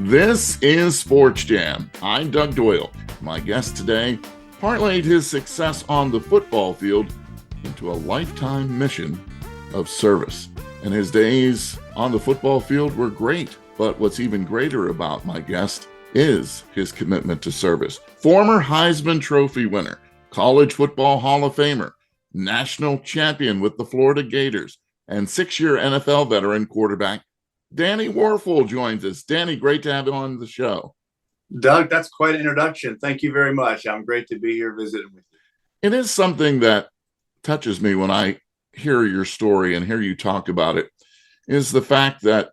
This is Sportsjam. I'm Doug Doyle. My guest today parlayed his success on the football field into a lifetime mission of service. And his days on the football field were great. But what's even greater about my guest is his commitment to service. Former Heisman Trophy winner, College Football Hall of Famer, national champion with the Florida Gators, and 6-year NFL veteran quarterback Danny Wuerffel joins us. Danny, great to have you on the show. Doug, that's quite an introduction. Thank you very much. I'm great to be here visiting with you. It is something that touches me when I hear your story and hear you talk about it, is the fact that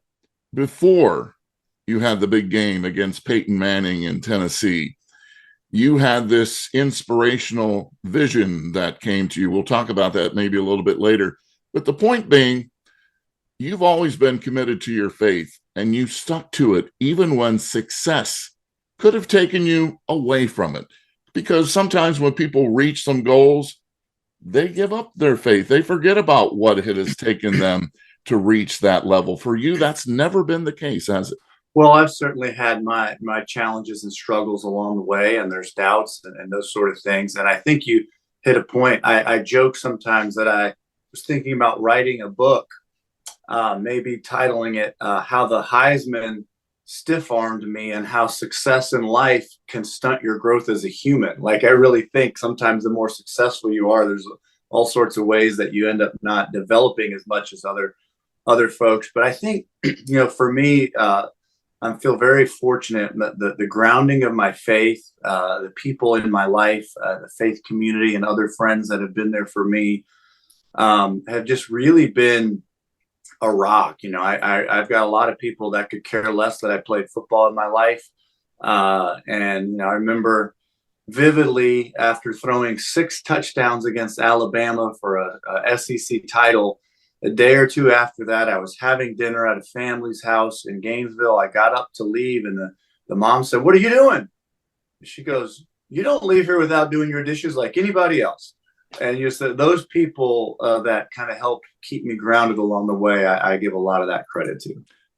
before you had the big game against Peyton Manning in Tennessee, you had this inspirational vision that came to you. We'll talk about that maybe a little bit later. But the point being, you've always been committed to your faith, and you stuck to it even when success could have taken you away from it. Because sometimes when people reach some goals, they give up their faith. They forget about what it has taken them to reach that level. For you, that's never been the case, has it? Well, I've certainly had my challenges and struggles along the way, and there's doubts and those sort of things. And I think you hit a point. I joke sometimes that I was thinking about writing a book, maybe titling it How the Heisman Stiff-Armed Me and How Success in Life Can Stunt Your Growth as a Human. Like, I really think sometimes the more successful you are, there's all sorts of ways that you end up not developing as much as other folks. But I think, for me, I feel very fortunate that the grounding of my faith, the people in my life, the faith community and other friends that have been there for me have just really been a rock. I've got a lot of people that could care less that I played football in my life. And I remember vividly after throwing 6 touchdowns against Alabama for a SEC title, a day or two after that, I was having dinner at a family's house in Gainesville. I got up to leave, and the mom said, "What are you doing?" She goes, "You don't leave here without doing your dishes like anybody else." And you said those people that kind of helped keep me grounded along the way, I give a lot of that credit to.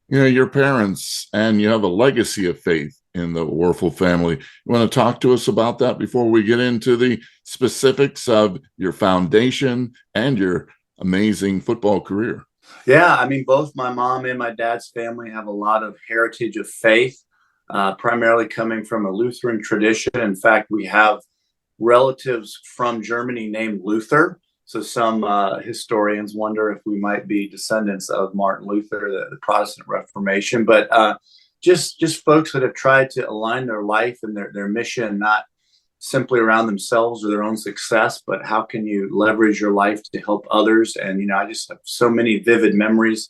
Your parents, and you have a legacy of faith in the Wuerffel family. You want to talk to us about that before we get into the specifics of your foundation and your amazing football career? Yeah, I mean, both my mom and my dad's family have a lot of heritage of faith, primarily coming from a Lutheran tradition. In fact, we have relatives from Germany named Luther. So some historians wonder if we might be descendants of Martin Luther, the Protestant Reformation. But just folks that have tried to align their life and their mission, not simply around themselves or their own success, but how can you leverage your life to help others? And, I just have so many vivid memories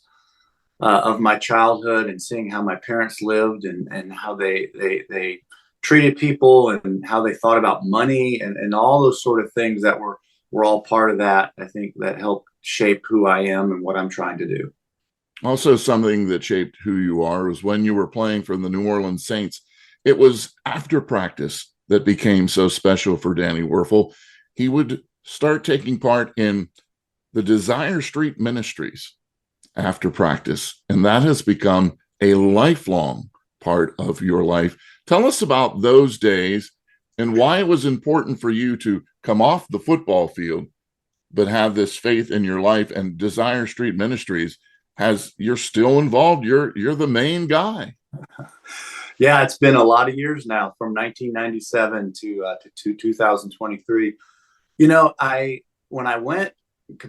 of my childhood and seeing how my parents lived and how they treated people and how they thought about money and all those sort of things that were all part of that. I think that helped shape who I am and what I'm trying to do. Also, something that shaped who you are was when you were playing for the New Orleans Saints. It was after practice that became so special for Danny Wuerffel. He would start taking part in the Desire Street Ministries after practice, and that has become a lifelong part of your life. Tell us about those days and why it was important for you to come off the football field but have this faith in your life. And Desire Street Ministries you're still involved. You're the main guy. Yeah, it's been a lot of years now, from 1997 to 2023. When I went,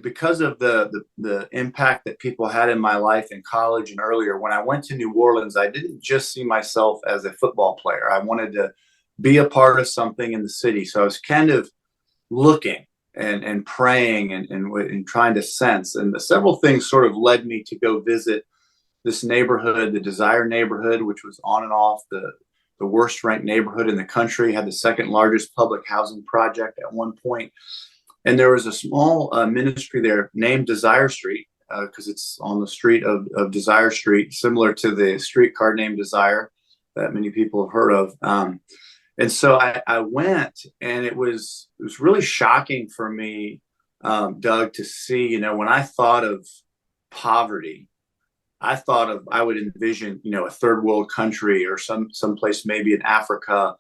because of the impact that people had in my life in college and earlier, when I went to New Orleans, I didn't just see myself as a football player. I wanted to be a part of something in the city. So I was kind of looking and praying and trying to sense. And several things sort of led me to go visit this neighborhood, the Desire neighborhood, which was on and off the worst ranked neighborhood in the country, had the second largest public housing project at one point. And there was a small ministry there named Desire Street, because it's on the street of Desire Street, similar to the streetcar named Desire that many people have heard of. And so I went, and it was really shocking for me, Doug, to see, when I thought of poverty, I would envision, a third world country or some place maybe in Africa,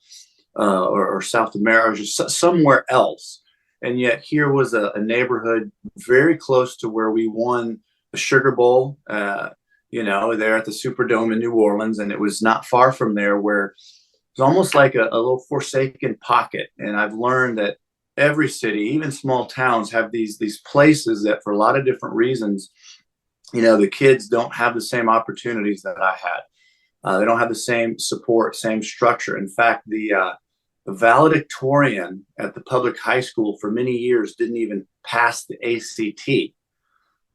or South America, or just somewhere else. And yet here was a neighborhood very close to where we won the Sugar Bowl, there at the Superdome in New Orleans. And it was not far from there, where it's almost like a little forsaken pocket. And I've learned that every city, even small towns, have these places that for a lot of different reasons, the kids don't have the same opportunities that I had. They don't have the same support, same structure. In fact, the valedictorian at the public high school for many years didn't even pass the ACT,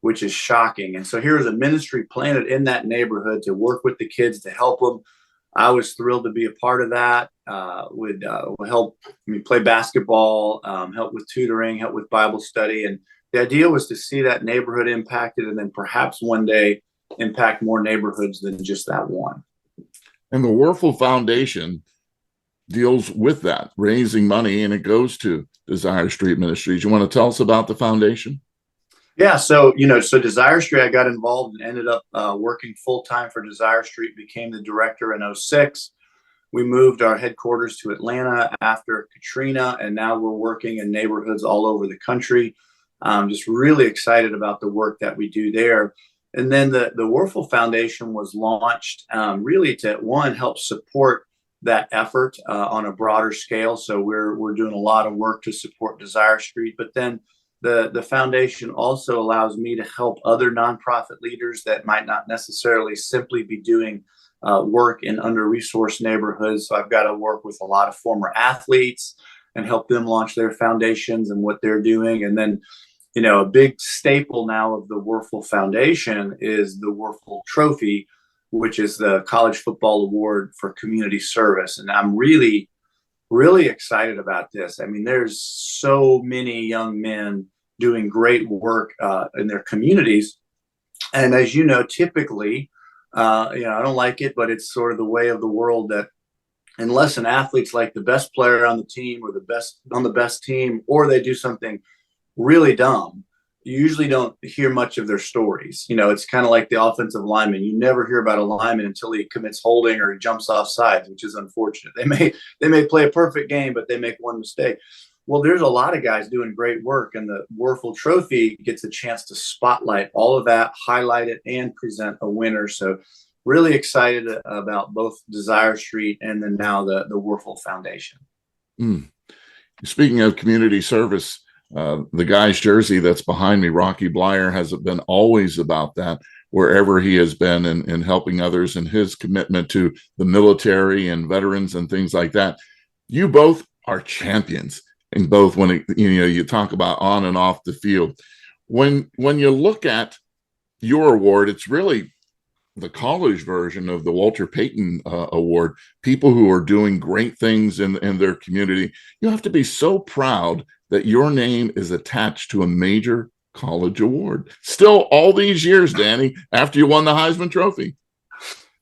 which is shocking. And so here's a ministry planted in that neighborhood to work with the kids, to help them. I was thrilled to be a part of that. Would help me play basketball, help with tutoring, help with Bible study. And the idea was to see that neighborhood impacted, and then perhaps one day impact more neighborhoods than just that one. And the Wuerffel Foundation deals with that, raising money, and it goes to Desire Street Ministries. You want to tell us about the foundation? Yeah, so Desire Street, I got involved and ended up working full time for Desire Street. Became the director in 2006. We moved our headquarters to Atlanta after Katrina, and now we're working in neighborhoods all over the country. I'm just really excited about the work that we do there. And then the Wuerffel Foundation was launched really to, one, help support that effort on a broader scale. So we're doing a lot of work to support Desire Street, but then the foundation also allows me to help other nonprofit leaders that might not necessarily simply be doing work in under-resourced neighborhoods. So I've got to work with a lot of former athletes and help them launch their foundations and what they're doing. And then, a big staple now of the Wuerffel Foundation is the Wuerffel Trophy, which is the college football award for community service. And I'm really, really excited about this. I mean, there's so many young men doing great work in their communities. And as you know, typically, I don't like it, but it's sort of the way of the world that unless an athlete's like the best player on the team or the best on the best team, or they do something really dumb, you usually don't hear much of their stories. It's kind of like the offensive lineman. You never hear about a lineman until he commits holding or he jumps off sides, which is unfortunate. They may play a perfect game, but they make one mistake. Well, there's a lot of guys doing great work, and the Wuerffel Trophy gets a chance to spotlight all of that, highlight it, and present a winner. So really excited about both Desire Street and then now the Wuerffel Foundation. Speaking of community service, the guy's jersey that's behind me, Rocky Blyer, has been always about that wherever he has been, and helping others, and his commitment to the military and veterans and things like that. You both are champions in both when you talk about on and off the field. When you look at your award, it's really the college version of the Walter Payton Award. People who are doing great things in their community. You have to be so proud that your name is attached to a major college award. Still, all these years, Danny, after you won the Heisman Trophy.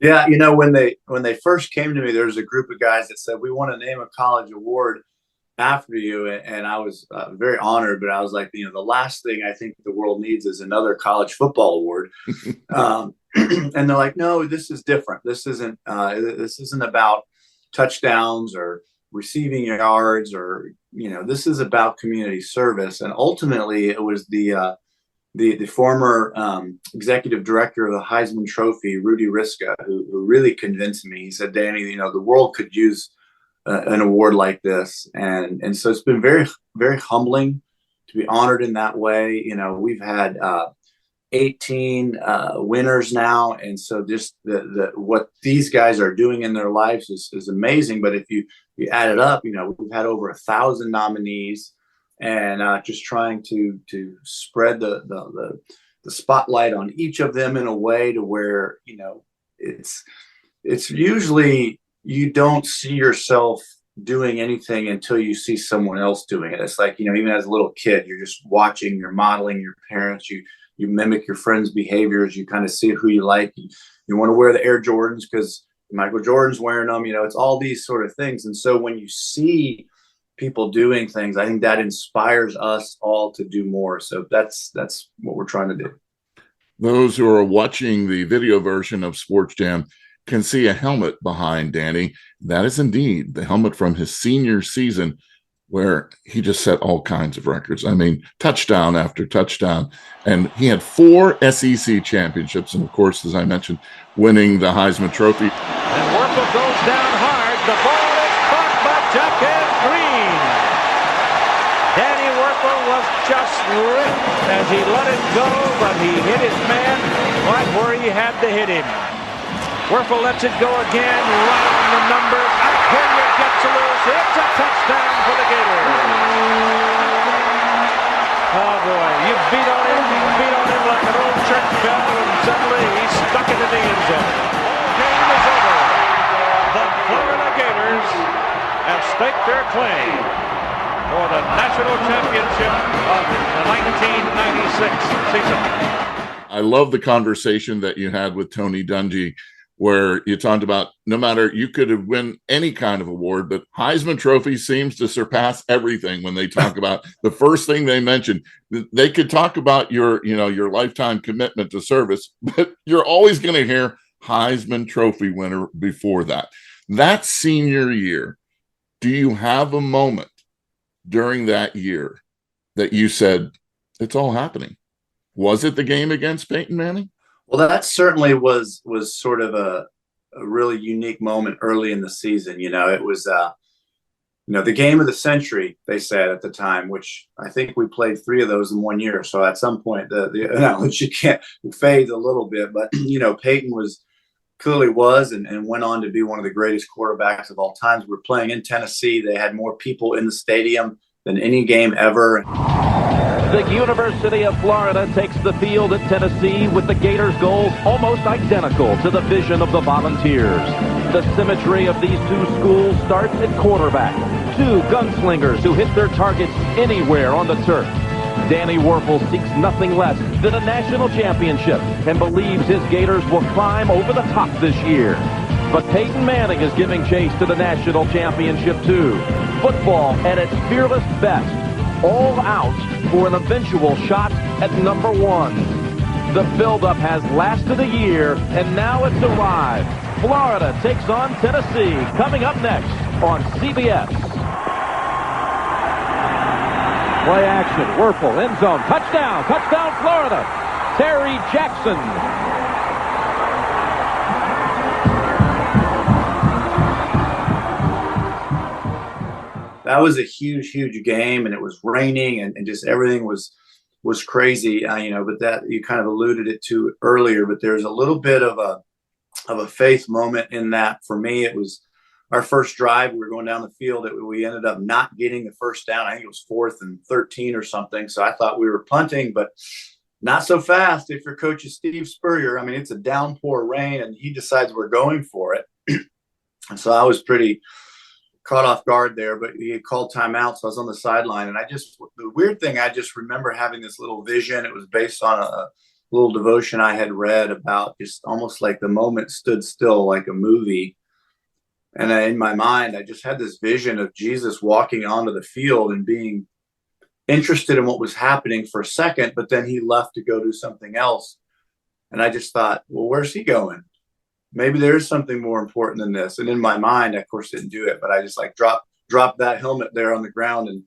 Yeah, when they first came to me, there was a group of guys that said, we want to name a college award after you, and I was very honored. But I was like, the last thing I think the world needs is another college football award. And they're like, no, this is different. This isn't about touchdowns or receiving yards, or this is about community service. And ultimately, it was the former executive director of the Heisman Trophy, Rudy Riska, who really convinced me. He said, Danny, the world could use an award like this, and so it's been very, very humbling to be honored in that way. We've had 18 winners now, and so just the what these guys are doing in their lives is amazing. But if you add it up, we've had over 1,000 nominees, and just trying to spread the spotlight on each of them in a way to where it's usually you don't see yourself doing anything until you see someone else doing it. It's like, even as a little kid, you're just watching, you're modeling your parents, you mimic your friends' behaviors, you kind of see who you like. You want to wear the Air Jordans because Michael Jordan's wearing them, it's all these sort of things. And so when you see people doing things, I think that inspires us all to do more. So that's what we're trying to do. Those who are watching the video version of Sportsjam can see a helmet behind Danny. That is indeed the helmet from his senior season, where he just set all kinds of records. I mean, touchdown after touchdown. And he had 4 SEC championships. And of course, as I mentioned, winning the Heisman Trophy. And Wuerffel goes down hard. The ball is caught by Jaquez Green. Danny Wuerffel was just ripped as he let it go, but he hit his man right where he had to hit him. Wuerffel lets it go again, right on the number. Hilliard gets loose. It's a touchdown for the Gators. Oh boy, you beat on him like an old church bell, and suddenly he's stuck it in the end zone. All game is over. The Florida Gators have staked their claim for the national championship of the 1996 season. I love the conversation that you had with Tony Dungy, where you talked about no matter, you could have won any kind of award, but Heisman Trophy seems to surpass everything when they talk about the first thing they mention. They could talk about your lifetime commitment to service, but you're always going to hear Heisman Trophy winner before that. That senior year, do you have a moment during that year that you said, it's all happening? Was it the game against Peyton Manning? Well, that certainly was sort of a really unique moment early in the season. It was the game of the century, they said at the time, which I think we played 3 of those in 1 year. So at some point, the analogy fades a little bit. But Peyton clearly was and went on to be one of the greatest quarterbacks of all times. We're playing in Tennessee. They had more people in the stadium than any game ever. The University of Florida takes the field at Tennessee with the Gators' goals almost identical to the vision of the Volunteers. The symmetry of these two schools starts at quarterback. 2 gunslingers who hit their targets anywhere on the turf. Danny Wuerffel seeks nothing less than a national championship and believes his Gators will climb over the top this year. But Peyton Manning is giving chase to the national championship too. Football at its fearless best. All out for an eventual shot at number 1. The buildup has lasted a year, and now it's arrived. Florida takes on Tennessee, coming up next on CBS. Play action, Wuerffel, end zone, touchdown, Florida. Terry Jackson. That was a huge, huge game, and it was raining, and just everything was crazy, but that you kind of alluded it to earlier, but there's a little bit of a faith moment in that. For me, it was our first drive. We were going down the field. We ended up not getting the first down. I think it was 4th and 13 or something. So I thought we were punting, but not so fast. If your coach is Steve Spurrier, I mean, it's a downpour rain, and he decides we're going for it. And so I was pretty caught off guard there, but he had called timeout, so I was on the sideline. And the weird thing, I just remember having this little vision. It was based on a little devotion I had read about just almost like the moment stood still, like a movie. And in my mind, I just had this vision of Jesus walking onto the field and being interested in what was happening for a second, but then he left to go do something else. And I just thought, well, where's he going? Maybe there's something more important than this. And in my mind, I, of course, didn't do it, but I just dropped that helmet there on the ground and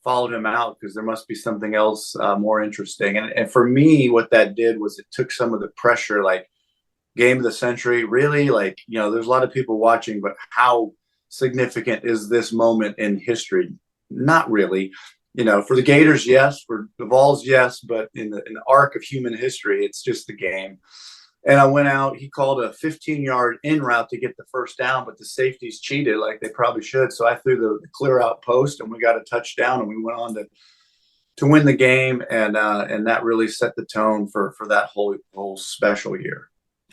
followed him out because there must be something else more interesting. And for me, what that did was it took some of the pressure, like game of the century, really, like, there's a lot of people watching, but how significant is this moment in history? Not really. For the Gators, yes. For the Vols, yes. But in the arc of human history, it's just the game. And I went out. He called a 15-yard in route to get the first down, but the safeties cheated like they probably should. So I threw the clear out post, and we got a touchdown, and we went on to win the game. And that really set the tone for that whole special year.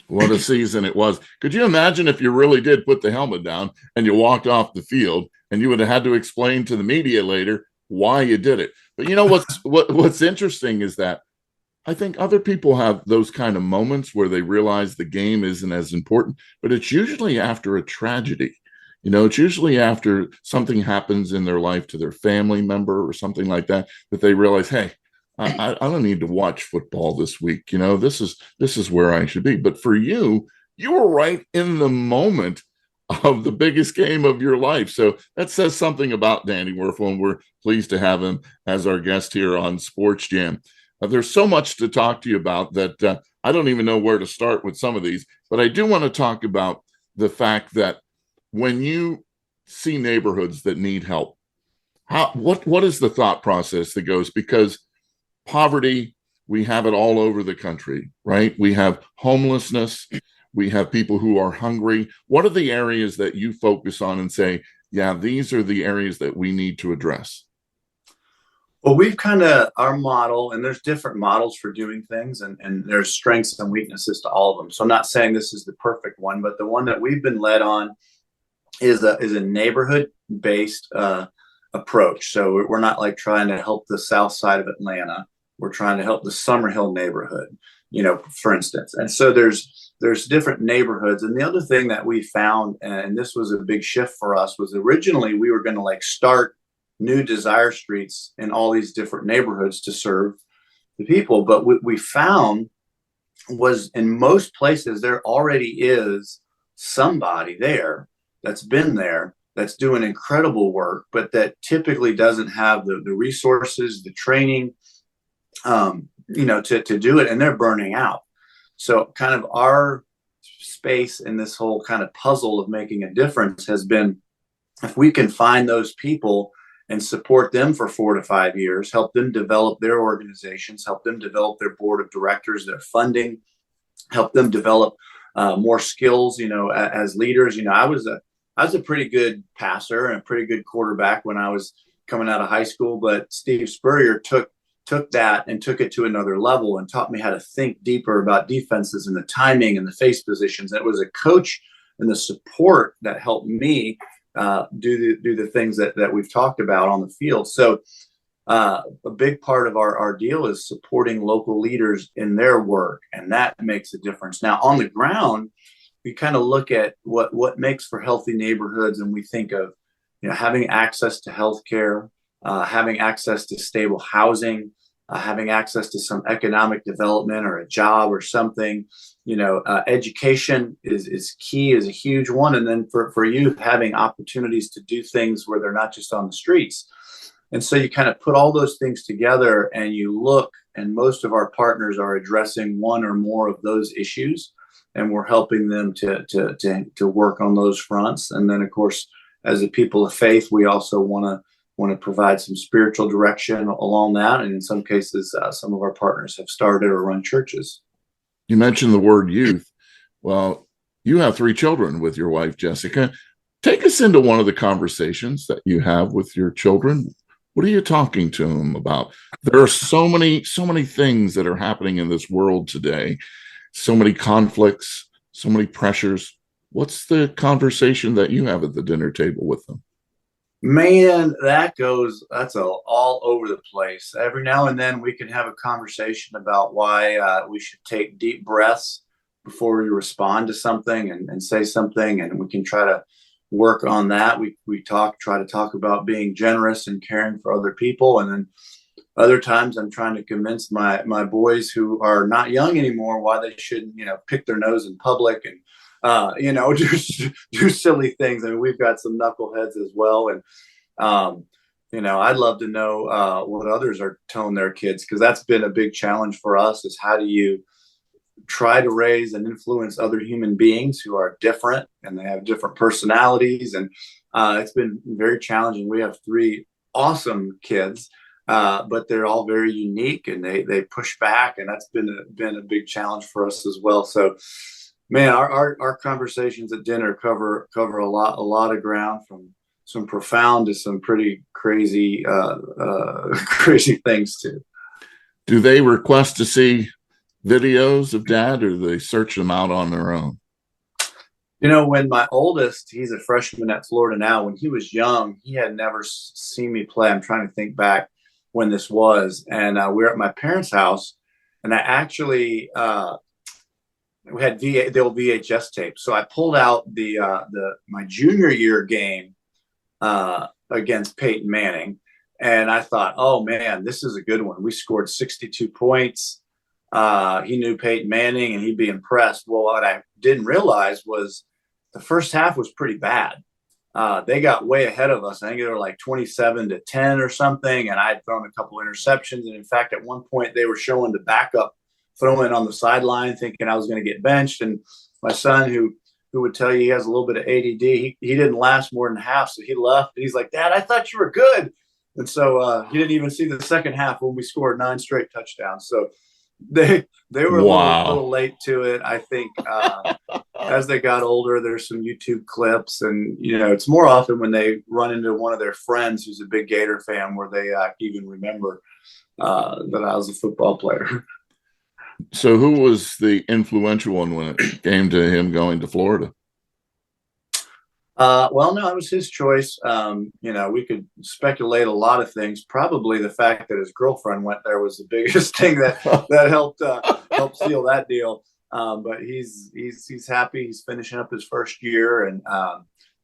What a season it was. Could you imagine if you really did put the helmet down and you walked off the field and you would have had to explain to the media later why you did it? But what's interesting is that I think other people have those kind of moments where they realize the game isn't as important, but it's usually after a tragedy. It's usually after something happens in their life to their family member or something like that, that they realize, hey, I don't need to watch football this week. This is where I should be. But for you, you were right in the moment of the biggest game of your life. So that says something about Danny Wuerffel, and we're pleased to have him as our guest here on Sportsjam. There's so much to talk to you about that I don't even know where to start with some of these, but I do want to talk about the fact that when you see neighborhoods that need help, what is the thought process that goes? Because poverty, we have it all over the country, right? We have homelessness, we have people who are hungry. What are the areas that you focus on and say, yeah, these are the areas that we need to address? Well, we've our model, and there's different models for doing things, and there's strengths and weaknesses to all of them. So I'm not saying this is the perfect one, but the one that we've been led on is a neighborhood-based approach. So we're not like trying to help the south side of Atlanta. We're trying to help the Summerhill neighborhood, for instance. And so there's different neighborhoods. And the other thing that we found, and this was a big shift for us, was originally we were going to start new desire streets in all these different neighborhoods to serve the people. But what we found was in most places, there already is somebody there that's been there, that's doing incredible work, but that typically doesn't have the resources, the training, to do it, and they're burning out. So kind of our space in this whole kind of puzzle of making a difference has been, if we can find those people and support them for 4 to 5 years, help them develop their organizations, help them develop their board of directors, their funding, help them develop more skills, as leaders. I was a pretty good passer and a pretty good quarterback when I was coming out of high school, but Steve Spurrier took that and took it to another level and taught me how to think deeper about defenses and the timing and the face positions. It was a coach and the support that helped me do the things that we've talked about on the field. So a big part of our deal is supporting local leaders in their work, and that makes a difference. Now on the ground, we kind of look at what makes for healthy neighborhoods, and we think of having access to healthcare, having access to stable housing, having access to some economic development or a job or something. Education is key, is a huge one. And then for youth, having opportunities to do things where they're not just on the streets. And so you kind of put all those things together and you look, and most of our partners are addressing one or more of those issues, and we're helping them to work on those fronts. And then, of course, as a people of faith, we also want to provide some spiritual direction along that. And in some cases, some of our partners have started or run churches. You mentioned the word youth. Well, you have 3 children with your wife, Jessica. Take us into one of the conversations that you have with your children. What are you talking to them about? There are so many things that are happening in this world today, so many conflicts, so many pressures. What's the conversation that you have at the dinner table with them? Man, that's all over the place. Every now and then we can have a conversation about why we should take deep breaths before we respond to something and say something, and we can try to work on that. We try to talk about being generous and caring for other people, and then other times I'm trying to convince my boys who are not young anymore why they shouldn't pick their nose in public and do silly things. I mean, we've got some knuckleheads as well. And, I'd love to know what others are telling their kids, because that's been a big challenge for us, is how do you try to raise and influence other human beings who are different and they have different personalities. And it's been very challenging. We have 3 awesome kids, but they're all very unique, and they push back. And that's been a big challenge for us as well. So, man, our conversations at dinner cover a lot of ground, from some profound to some pretty crazy crazy things too. Do they request to see videos of Dad, or do they search them out on their own? When my oldest, he's a freshman at Florida now. When he was young, he had never seen me play. I'm trying to think back when this was, and we were at my parents' house, and I actually. We had the old VHS tape, so I pulled out my junior year game against Peyton Manning, And I thought, oh man, this is a good one. We scored 62 points. He knew Peyton Manning and he'd be impressed. Well, what I didn't realize was the first half was pretty bad. They got way ahead of us. I think they were like 27-10 or something. And I'd thrown a couple interceptions. And in fact, at one point they were showing the backup throwing on the sideline, thinking I was going to get benched. And my son, who would tell you he has a little bit of ADD, he didn't last more than half. So he left. And he's like, Dad, I thought you were good. And so he didn't even see the second half when we scored 9 straight touchdowns. So they were a little late to it. I think as they got older, there's some YouTube clips, and it's more often when they run into one of their friends who's a big Gator fan where they even remember that I was a football player. So who was the influential one when it came to him going to Florida? Well, no, it was his choice. We could speculate a lot of things. Probably the fact that his girlfriend went there was the biggest thing that helped seal that deal. But he's happy. He's finishing up his first year, and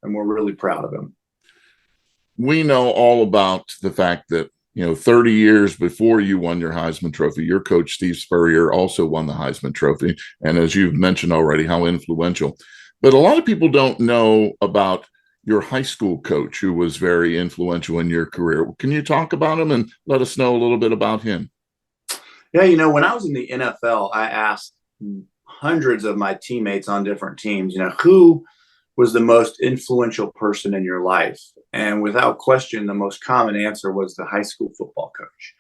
we're really proud of him. We know all about the fact that 30 years before you won your Heisman Trophy, your coach Steve Spurrier also won the Heisman Trophy, and as you've mentioned already, how influential. But a lot of people don't know about your high school coach who was very influential in your career. Can you talk about him and let us know a little bit about him? Yeah, when I was in the NFL, I asked hundreds of my teammates on different teams, who was the most influential person in your life? And without question, the most common answer was the high school football coach.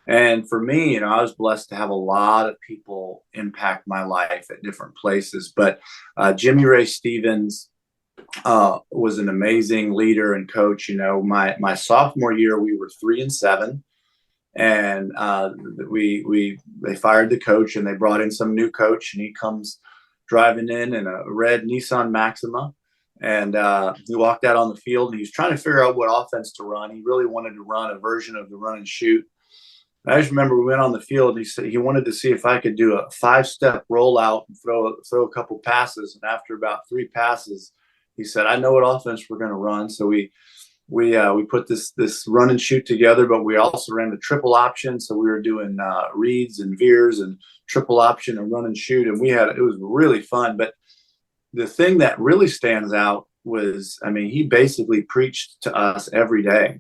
And for me, I was blessed to have a lot of people impact my life at different places. But Jimmy Ray Stevens was an amazing leader and coach. My sophomore year, we were 3-7, and they fired the coach and they brought in some new coach, and he comes driving in a red Nissan Maxima. And he walked out on the field and he was trying to figure out what offense to run. He really wanted to run a version of the run and shoot. I just remember we went on the field. And he said he wanted to see if I could do a 5-step rollout and throw a couple passes. And after about 3 passes, he said, "I know what offense we're going to run." So we put this run and shoot together, but we also ran the triple option. So we were doing reads and veers and triple option and run and shoot, and it was really fun. But the thing that really stands out was, he basically preached to us every day.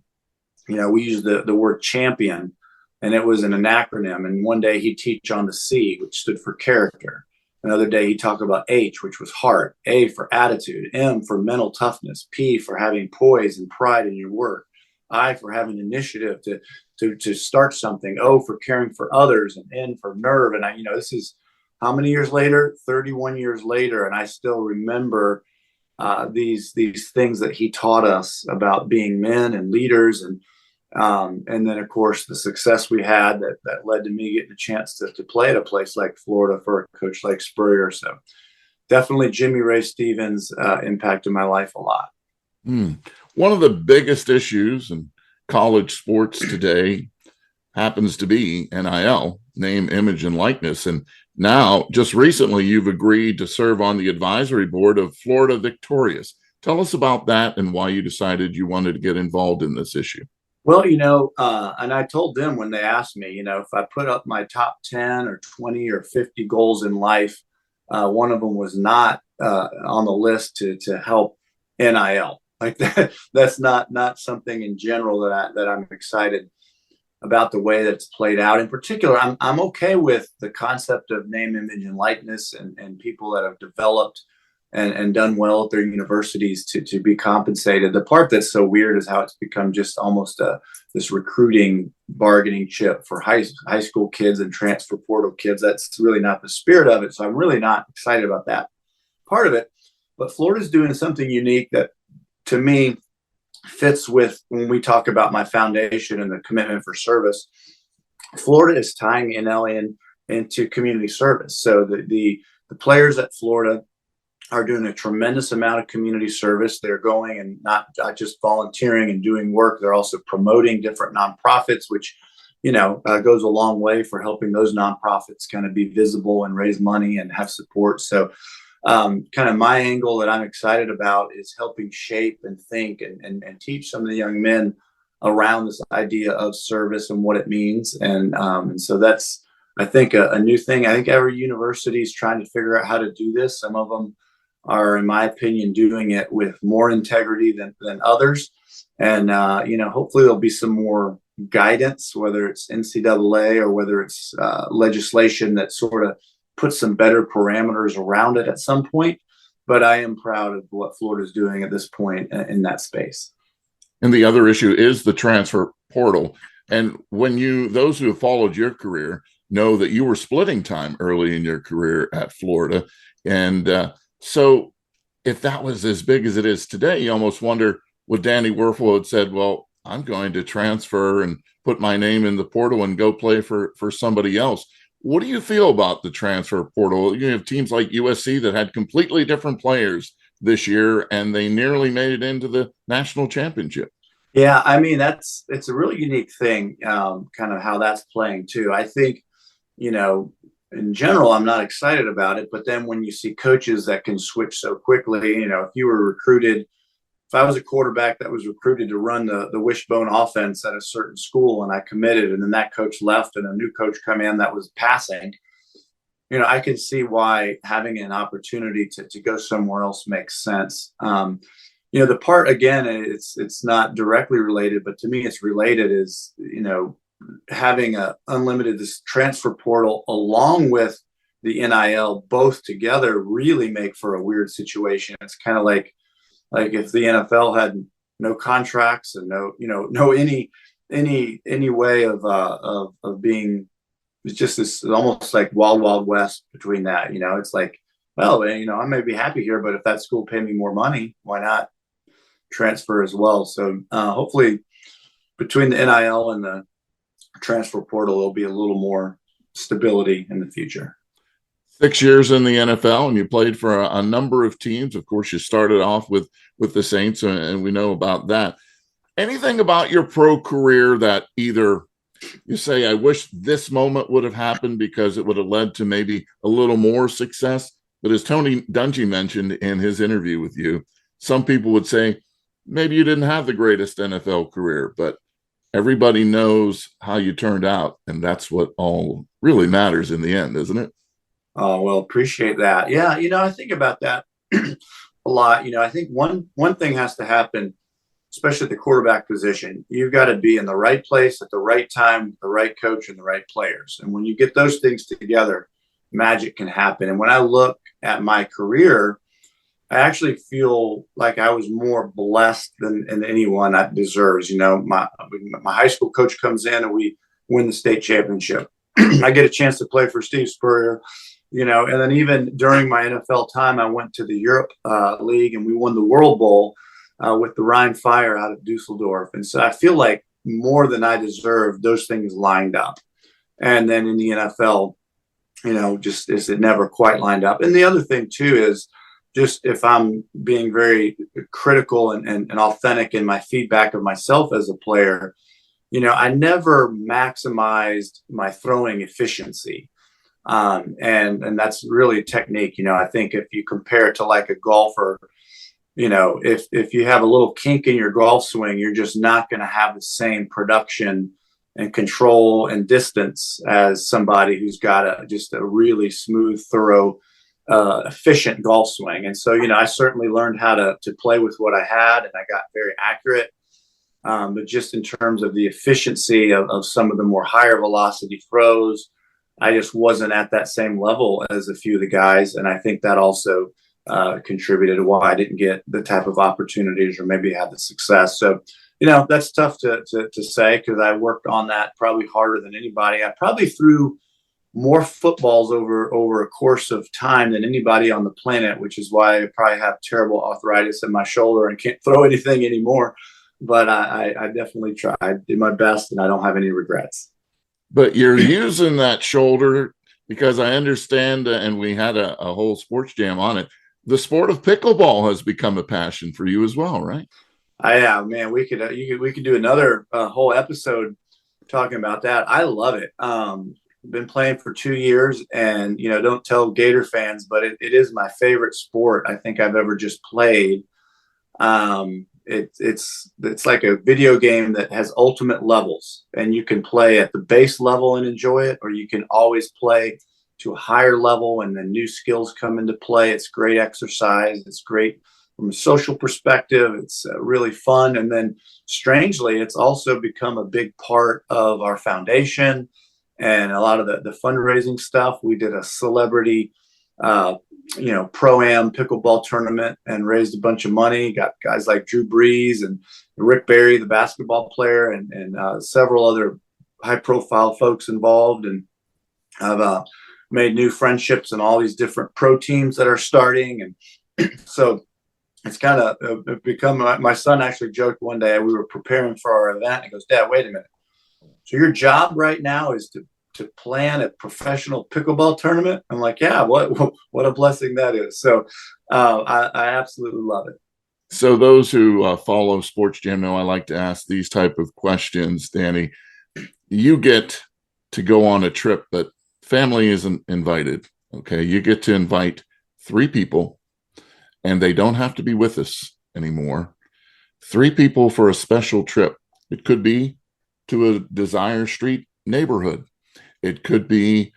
We used the word champion, and it was an acronym. And one day he'd teach on the C, which stood for character. Another day he'd talk about H, which was heart, A for attitude, M for mental toughness, P for having poise and pride in your work, I for having initiative to start something, O for caring for others, and N for nerve. And this is how many years later? 31 years later, and I still remember these things that he taught us about being men and leaders, and then of course the success we had that led to me getting a chance to play at a place like Florida for a coach like Spurrier. So definitely Jimmy Ray Stevens impacted my life a lot. One of the biggest issues in college sports today happens to be NIL, name, image, and likeness. And now, just recently, you've agreed to serve on the advisory board of Florida Victorious. Tell us about that and why you decided you wanted to get involved in this issue. Well, and I told them when they asked me, if I put up my top 10 or 20 or 50 goals in life, one of them was not on the list to help NIL. Like that's not something in general that I'm excited about the way that's played out. In particular, I'm okay with the concept of name, image, and likeness, and people that have developed and done well at their universities to be compensated. The part that's so weird is how it's become just almost this recruiting bargaining chip for high school kids and transfer portal kids. That's really not the spirit of it. So I'm really not excited about that part of it. But Florida's doing something unique that, to me, fits with when we talk about my foundation and the commitment for service. Florida is tying NIL into community service. So the players at Florida are doing a tremendous amount of community service. They're going and not just volunteering and doing work. They're also promoting different nonprofits, which, goes a long way for helping those nonprofits kind of be visible and raise money and have support. So kind of my angle that I'm excited about is helping shape and think and teach some of the young men around this idea of service and what it means. And so that's, I think, a new thing. I think every university is trying to figure out how to do this. Some of them are, in my opinion, doing it with more integrity than others. And, hopefully there'll be some more guidance, whether it's NCAA or whether it's legislation that sort of puts some better parameters around it at some point. But I am proud of what Florida's doing at this point in that space. And the other issue is the transfer portal. And those who have followed your career know that you were splitting time early in your career at Florida. And so if that was as big as it is today, you almost wonder, would Danny Wuerffel have said, well, I'm going to transfer and put my name in the portal and go play for somebody else? What do you feel about the transfer portal? You have teams like USC that had completely different players this year, and they nearly made it into the national championship. Yeah, I mean, it's a really unique thing, kind of how that's playing too. I think, in general, I'm not excited about it. But then when you see coaches that can switch so quickly, if I was a quarterback that was recruited to run the wishbone offense at a certain school and I committed, and then that coach left and a new coach come in that was passing, I can see why having an opportunity to go somewhere else makes sense. The part, again, it's not directly related, but to me it's related, is, having a unlimited this transfer portal along with the NIL both together really make for a weird situation. It's kind of like if the NFL had no contracts and no any way of being, it's just this almost like wild west between that. It's like, well, I may be happy here, but if that school paid me more money, why not transfer as well? So hopefully between the NIL and the transfer portal, there'll be a little more stability in the future. 6 years in the NFL, and you played for a number of teams. Of course, you started off with the Saints, and we know about that. Anything about your pro career that either you say, I wish this moment would have happened because it would have led to maybe a little more success? But as Tony Dungy mentioned in his interview with you, some people would say, maybe you didn't have the greatest NFL career, but everybody knows how you turned out, and that's what all really matters in the end, isn't it? Oh, well, appreciate that. Yeah, I think about that a lot. I think one thing has to happen, especially at the quarterback position. You've got to be in the right place at the right time, with the right coach and the right players. And when you get those things together, magic can happen. And when I look at my career, I actually feel like I was more blessed than anyone that deserves. My high school coach comes in and we win the state championship. I get a chance to play for Steve Spurrier, and then even during my NFL time, I went to the Europe League and we won the World Bowl with the Rhein Fire out of Dusseldorf. And so I feel like more than I deserve, those things lined up. And then in the NFL, just is it never quite lined up. And the other thing too is, just if I'm being very critical and authentic in my feedback of myself as a player, I never maximized my throwing efficiency. And that's really a technique. I think if you compare it to like a golfer, if you have a little kink in your golf swing, you're just not going to have the same production and control and distance as somebody who's got just a really smooth, thorough, efficient golf swing. And so, I certainly learned how to play with what I had, and I got very accurate. But just in terms of the efficiency of some of the more higher velocity throws, I just wasn't at that same level as a few of the guys. And I think that also contributed to why I didn't get the type of opportunities or maybe have the success. So, that's tough to say, because I worked on that probably harder than anybody. I probably threw more footballs over a course of time than anybody on the planet, which is why I probably have terrible arthritis in my shoulder and can't throw anything anymore. But I definitely tried. I did my best, and I don't have any regrets. But you're using that shoulder because I understand, and we had a whole sports jam on it, the sport of pickleball has become a passion for you as well, right? Yeah, man, we could do another whole episode talking about that. I love it. Been playing for 2 years, and don't tell Gator fans, but it is my favorite sport I think I've ever just played. it's like a video game that has ultimate levels, and you can play at the base level and enjoy it, or you can always play to a higher level and then new skills come into play. It's great exercise. It's great from a social perspective. It's really fun. And then strangely, it's also become a big part of our foundation and a lot of the fundraising stuff. We did a celebrity, pro-am pickleball tournament and raised a bunch of money. Got guys like Drew Brees and Rick Barry, the basketball player, and several other high-profile folks involved. And I've made new friendships in all these different pro teams that are starting. And so it's kind of become, my son actually joked one day, we were preparing for our event, and he goes, "Dad, wait a minute. So your job right now is to plan a professional pickleball tournament?" I'm like, "Yeah, what a blessing that is." So I absolutely love it. So those who follow Sportsjam know I like to ask these type of questions, Danny. You get to go on a trip, but family isn't invited. Okay. You get to invite 3 people, and they don't have to be with us anymore. 3 people for a special trip. It could be to a Desire Street neighborhood. It could be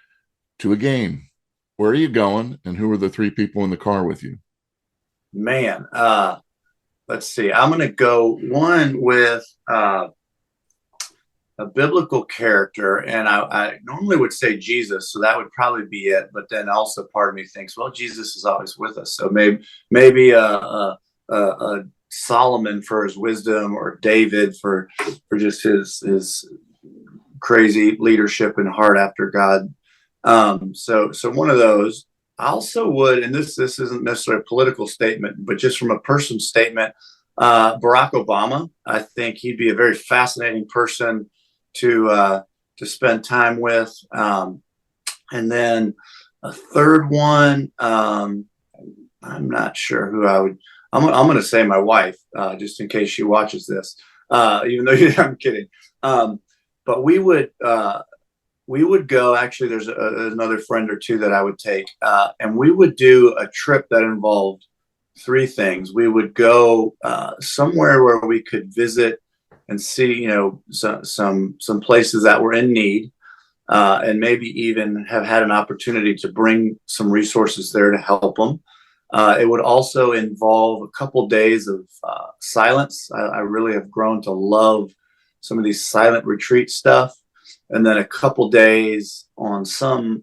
to a game. Where are you going, and who are the 3 people in the car with you? Man, let's see. I'm going to go one with a biblical character, and I normally would say Jesus, so that would probably be it. But then also part of me thinks, well, Jesus is always with us, so maybe a Solomon for his wisdom, or David for just his crazy leadership and heart after God. So one of those. I also would, and this isn't necessarily a political statement, but just from a personal statement, Barack Obama. I think he'd be a very fascinating person to spend time with. And then a third one, I'm not sure who I would. I'm going to say my wife, just in case she watches this, even though I'm kidding. But we would go. Actually, there's another friend or two that I would take, and we would do a trip that involved 3 things. We would go somewhere where we could visit and see, some places that were in need, and maybe even have had an opportunity to bring some resources there to help them. It would also involve a couple days of silence. I really have grown to love some of these silent retreat stuff. And then a couple days on some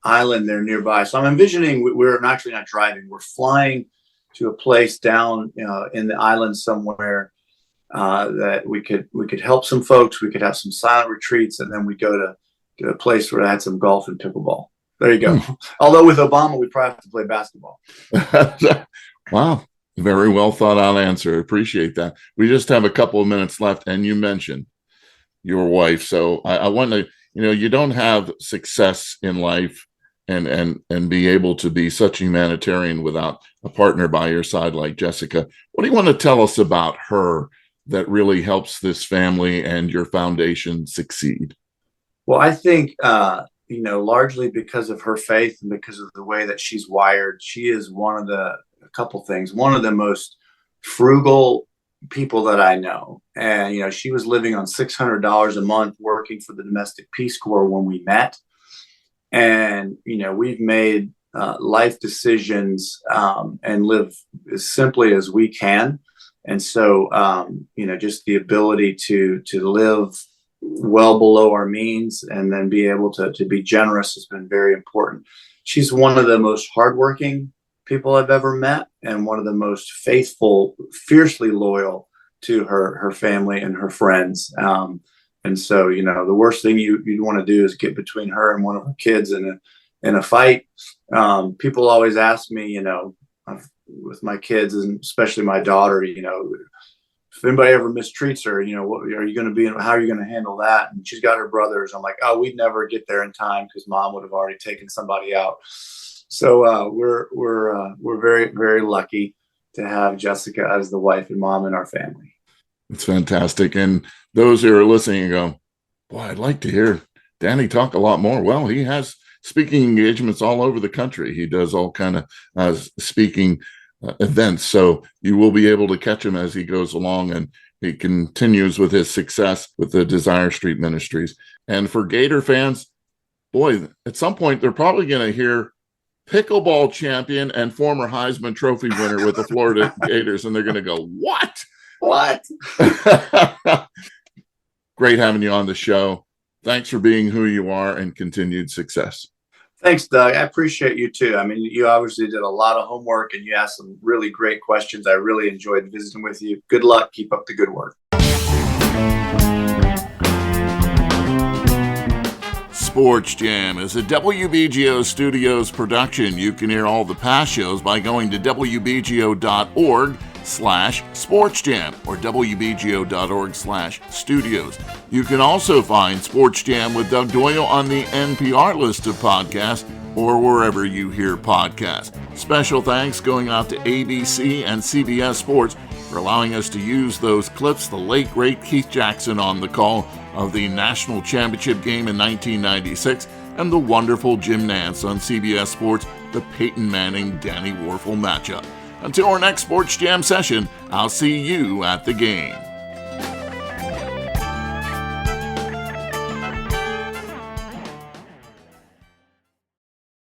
island there nearby. So I'm envisioning we're actually not driving. We're flying to a place down in the island somewhere that we could help some folks. We could have some silent retreats, and then we go to a place where I had some golf and pickleball. There you go. Although with Obama, we probably have to play basketball. Wow. Very well thought out answer. Appreciate that. We just have a couple of minutes left, and you mentioned your wife. So I want to, you don't have success in life and be able to be such a humanitarian without a partner by your side like Jessica. What do you want to tell us about her that really helps this family and your foundation succeed? Well, I think, largely because of her faith and because of the way that she's wired, she is one of the most frugal people that I know. And, she was living on $600 a month working for the Domestic Peace Corps when we met. And, we've made life decisions and live as simply as we can. And so, just the ability to live well below our means and then be able to be generous has been very important. She's one of the most hardworking people I've ever met, and one of the most faithful, fiercely loyal to her family and her friends. And so, the worst thing you'd want to do is get between her and one of her kids in a fight. People always ask me, with my kids, and especially my daughter, if anybody ever mistreats her, what are you going to be, and how are you going to handle that? And she's got her brothers. I'm like, oh, we'd never get there in time because mom would have already taken somebody out. So we're very, very lucky to have Jessica as the wife and mom in our family. It's fantastic. And those who are listening and go, boy, I'd like to hear Danny talk a lot more. Well, he has speaking engagements all over the country. He does all kind of speaking. events. So you will be able to catch him as he goes along, and he continues with his success with the Desire Street Ministries. And for Gator fans, boy, at some point they're probably going to hear pickleball champion and former Heisman Trophy winner with the Florida Gators, and they're going to go, what? What? Great having you on the show. Thanks for being who you are, and continued success. Thanks, Doug. I appreciate you too. I mean, you obviously did a lot of homework and you asked some really great questions. I really enjoyed visiting with you. Good luck. Keep up the good work. Sportsjam is a WBGO Studios production. You can hear all the past shows by going to WBGO.org/Sportsjam or WBGO.org/studios. You can also find Sportsjam with Doug Doyle on the NPR list of podcasts or wherever you hear podcasts. Special thanks going out to ABC and CBS Sports for allowing us to use those clips. The late, great Keith Jackson on the call of the National Championship game in 1996, and the wonderful Jim Nance on CBS Sports, the Peyton Manning-Danny Wuerffel matchup. Until our next Sports Jam session, I'll see you at the game.